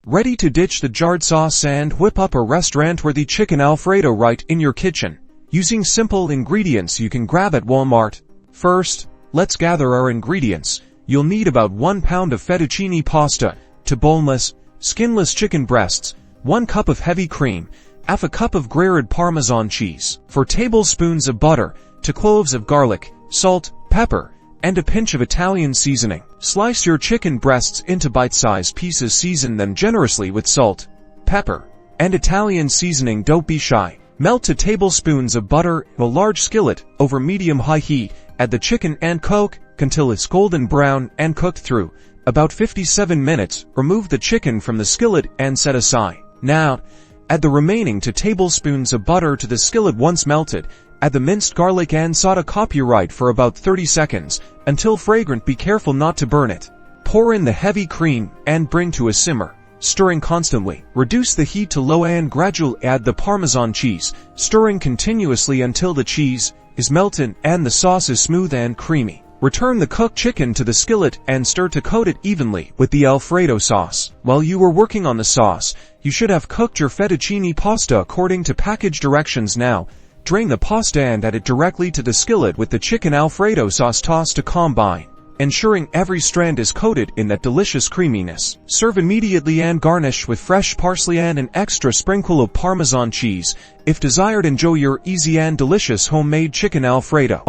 Ready to ditch the jarred sauce and whip up a restaurant-worthy chicken Alfredo right in your kitchen. Using simple ingredients you can grab at Walmart. First, let's gather our ingredients. You'll need about 1 pound of fettuccine pasta, 2 boneless, skinless chicken breasts, 1 cup of heavy cream, half a cup of grated Parmesan cheese, 4 tablespoons of butter, 2 cloves of garlic, salt, pepper, and a pinch of Italian seasoning. Slice your chicken breasts into bite-sized pieces, season them generously with salt, pepper, and Italian seasoning. Don't be shy. Melt 2 tablespoons of butter in a large skillet over medium-high heat. Add the chicken and cook until it's golden brown and cooked through about 57 minutes. Remove the chicken from the skillet and set aside. Now, add the remaining 2 tablespoons of butter to the skillet. Once melted, add the minced garlic and saute copyright for about 30 seconds until fragrant. Be careful not to burn it. Pour in the heavy cream and bring to a simmer, stirring constantly. Reduce the heat to low and gradually add the Parmesan cheese, stirring continuously until the cheese is melted and the sauce is smooth and creamy. Return the cooked chicken to the skillet and stir to coat it evenly with the Alfredo sauce. While you are working on the sauce, you should have cooked your fettuccine pasta according to package directions. Now, drain the pasta and add it directly to the skillet with the chicken Alfredo sauce. Toss to combine, ensuring every strand is coated in that delicious creaminess. Serve immediately and garnish with fresh parsley and an extra sprinkle of Parmesan cheese. If desired, enjoy your easy and delicious homemade chicken Alfredo.